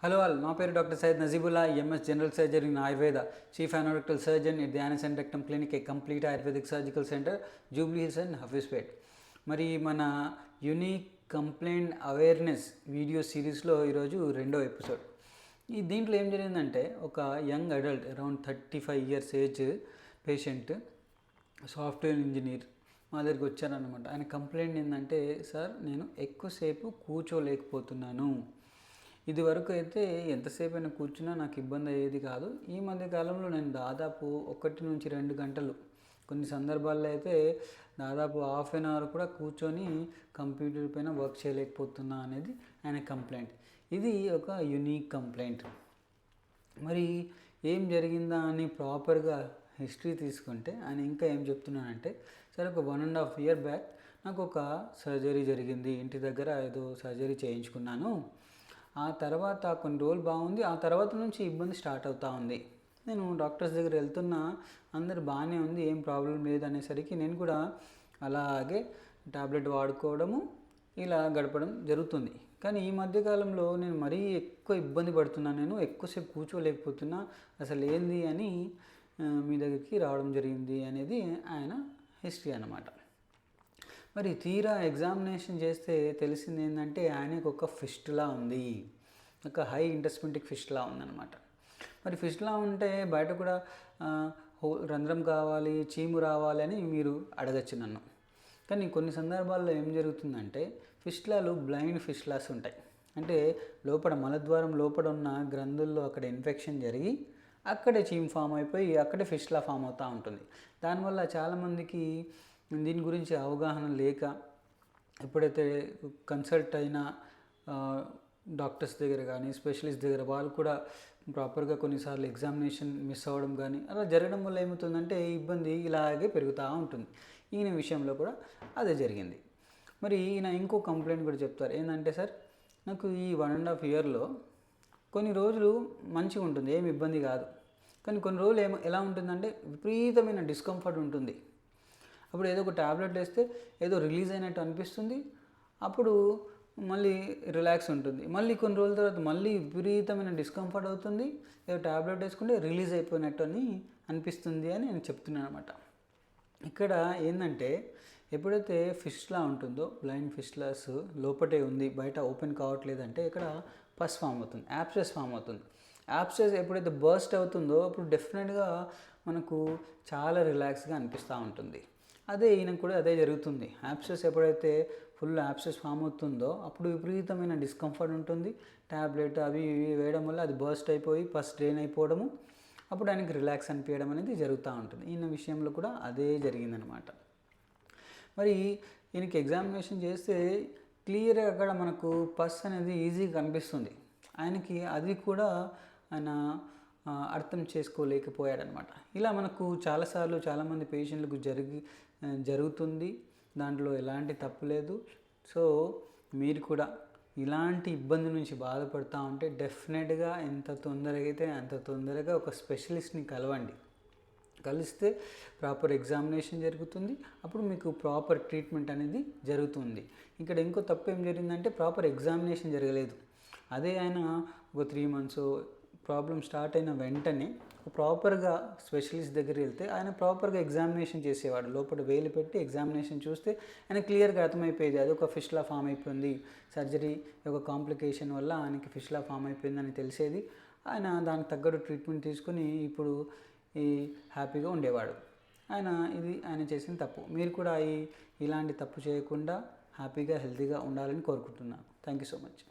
Hello all, నా పేరు doctor Syed Najibullah, MS general surgery in Ayurveda, chief anorectal surgeon at the anus and rectum clinic, A complete ayurvedic surgical centre, Jubilee hills and Hafeezpet. మరి మన unique complaint awareness video సిరీస్లో ఈరోజు రెండో episode. దీంట్లో ఏం జరిగిందంటే, ఒక young adult around 35 years age patient, software engineer మా దగ్గరికి వచ్చారనమాట. ఆయన కంప్లైంట్ ఏంటంటే, సార్ నేను ఎక్కువసేపు కూర్చోలేకపోతున్నాను. ఇది వరకు అయితే ఎంతసేపు అయినా కూర్చున్నా నాకు ఇబ్బంది అయ్యేది కాదు. ఈ మధ్య కాలంలో నేను దాదాపు 1 నుంచి 2 గంటలు, కొన్ని సందర్భాల్లో అయితే దాదాపు ½ an hour కూడా కూర్చొని కంప్యూటర్ పైన వర్క్ చేయలేకపోతున్నా అనేది ఆయన కంప్లైంట్. ఇది ఒక యూనిక్ కంప్లైంట్. మరి ఏం జరిగిందా అని ప్రాపర్గా హిస్టరీ తీసుకుంటే ఆయన ఇంకా ఏం చెప్తున్నానంటే, సరే ఒక 1.5 year బ్యాక్ నాకు ఒక సర్జరీ జరిగింది, ఇంటి దగ్గర ఏదో సర్జరీ చేయించుకున్నాను. ఆ తర్వాత కొన్ని రోజులు బాగుంది, ఆ తర్వాత నుంచి ఇబ్బంది స్టార్ట్ అవుతూ ఉంది. నేను డాక్టర్స్ దగ్గర వెళ్తున్నా, అందరు బాగానే ఉంది, ఏం ప్రాబ్లం లేదు అనేసరికి నేను కూడా అలాగే టాబ్లెట్ వాడుకోవడము ఇలా గడపడం జరుగుతుంది. కానీ ఈ మధ్యకాలంలో నేను మరీ ఎక్కువ ఇబ్బంది పడుతున్నాను, నేను ఎక్కువసేపు కూర్చోలేకపోతున్నా, అసలు ఏంది అని మీ దగ్గరికి రావడం జరిగింది అనేది ఆయన హిస్టరీ అన్నమాట. మరి తీరా ఎగ్జామినేషన్ చేస్తే తెలిసింది ఏంటంటే, ఆయనకు ఒక ఫిస్టులా ఉంది, ఒక హై ఇంటర్స్పెంటిక్ ఫిస్టులా ఉందన్నమాట. మరి ఫిస్టులా ఉంటే బయట కూడా రంధ్రం కావాలి, చీము రావాలి అని మీరు అడగచ్చు నన్ను. కానీ కొన్ని సందర్భాల్లో ఏం జరుగుతుందంటే, ఫిస్టులాలు బ్లైండ్ ఫిస్టులాస్ ఉంటాయి. అంటే లోపల మలద్వారం లోపల ఉన్న గ్రంథుల్లో అక్కడ ఇన్ఫెక్షన్ జరిగి అక్కడే చీమ్ ఫామ్ అయిపోయి అక్కడే ఫిస్టులా ఫామ్ అవుతూ ఉంటుంది. దానివల్ల చాలామందికి దీని గురించి అవగాహన లేక, ఎప్పుడైతే కన్సల్ట్ అయిన డాక్టర్స్ దగ్గర కానీ స్పెషలిస్ట్ దగ్గర వాళ్ళు కూడా ప్రాపర్గా కొన్నిసార్లు ఎగ్జామినేషన్ మిస్ అవ్వడం కానీ అలా జరగడం వల్ల ఏమవుతుందంటే ఇబ్బంది ఇలాగే పెరుగుతూ ఉంటుంది. ఈయన విషయంలో కూడా అదే జరిగింది. మరి ఈయన ఇంకో కంప్లైంట్ కూడా చెప్తారు. ఏంటంటే, సార్ నాకు ఈ 1.5 yearలో కొన్ని రోజులు మంచిగా ఉంటుంది, ఏమి ఇబ్బంది కాదు. కానీ కొన్ని రోజులు ఎలా ఉంటుందంటే విపరీతమైన డిస్కంఫర్ట్ ఉంటుంది. అప్పుడు ఏదో ఒక ట్యాబ్లెట్ వేస్తే ఏదో రిలీజ్ అయినట్టు అనిపిస్తుంది, అప్పుడు మళ్ళీ రిలాక్స్ ఉంటుంది. మళ్ళీ కొన్ని రోజుల తర్వాత మళ్ళీ విపరీతమైన డిస్కంఫర్ట్ అవుతుంది, ఏదో ట్యాబ్లెట్ వేసుకుంటే రిలీజ్ అయిపోయినట్టు అని అనిపిస్తుంది అని నేను చెప్తున్నాను అనమాట. ఇక్కడ ఏంటంటే, ఎప్పుడైతే ఫిస్టులా ఉంటుందో, బ్లైండ్ ఫిస్టులాస్ లోపటే ఉంది, బయట ఓపెన్ కావట్లేదంటే ఇక్కడ పస్ ఫామ్ అవుతుంది, యాబ్సెస్ ఫామ్ అవుతుంది. యాబ్సెస్ ఎప్పుడైతే బర్స్ట్ అవుతుందో అప్పుడు డెఫినెట్గా మనకు చాలా రిలాక్స్గా అనిపిస్తూ ఉంటుంది. అదే ఈయనకు కూడా అదే జరుగుతుంది. యాబ్సెస్ ఎప్పుడైతే ఫుల్ యాబ్సెస్ ఫామ్ అవుతుందో అప్పుడు విపరీతమైన డిస్కంఫర్ట్ ఉంటుంది. ట్యాబ్లెట్ అవి ఇవి వేయడం వల్ల అది బర్స్ట్ అయిపోయి పస్ డ్రైన్ అయిపోవడము, అప్పుడు ఆయనకి రిలాక్స్ అనిపించడం అనేది జరుగుతూ ఉంటుంది. ఈయన విషయంలో కూడా అదే జరిగిందనమాట. మరి ఈయనకి ఎగ్జామినేషన్ చేస్తే క్లియర్గా అక్కడ మనకు పస్ అనేది ఈజీగా కనిపిస్తుంది. ఆయనకి అది కూడా ఆయన అర్థం చేసుకోలేకపోయాడనమాట. ఇలా మనకు చాలాసార్లు చాలామంది పేషెంట్లకు జరుగుతుంది, దాంట్లో ఎలాంటి తప్పు లేదు. సో మీరు కూడా ఇలాంటి ఇబ్బంది నుంచి బాధపడుతూ ఉంటే డెఫినెట్గా ఎంత తొందరగా అయితే అంత తొందరగా ఒక స్పెషలిస్ట్ని కలవండి. కలిస్తే ప్రాపర్ ఎగ్జామినేషన్ జరుగుతుంది, అప్పుడు మీకు ప్రాపర్ ట్రీట్మెంట్ అనేది జరుగుతుంది. ఇక్కడ ఇంకో తప్పు ఏం జరిగిందంటే, ప్రాపర్ ఎగ్జామినేషన్ జరగలేదు. అదే ఆయన ఒక 3 months ప్రాబ్లం స్టార్ట్ అయిన వెంటనే ప్రాపర్గా స్పెషలిస్ట్ దగ్గర వెళ్తే ఆయన ప్రాపర్గా ఎగ్జామినేషన్ చేసేవాడు. లోపల వేలు పెట్టి ఎగ్జామినేషన్ చూస్తే ఆయన క్లియర్గా అర్థమైపోయేది, అదొక ఫిస్టులా ఫామ్ అయిపోయింది, సర్జరీ ఒక కాంప్లికేషన్ వల్ల ఆయనకి ఫిస్టులా ఫామ్ అయిపోయిందని తెలిసేది. ఆయన దానికి తగ్గట్టు ట్రీట్మెంట్ తీసుకుని ఇప్పుడు హ్యాపీగా ఉండేవాడు. ఇది ఆయన చేసిన తప్పు. మీరు కూడా ఇలాంటి తప్పు చేయకుండా హ్యాపీగా హెల్తీగా ఉండాలని కోరుకుంటున్నాను. Thank you so much.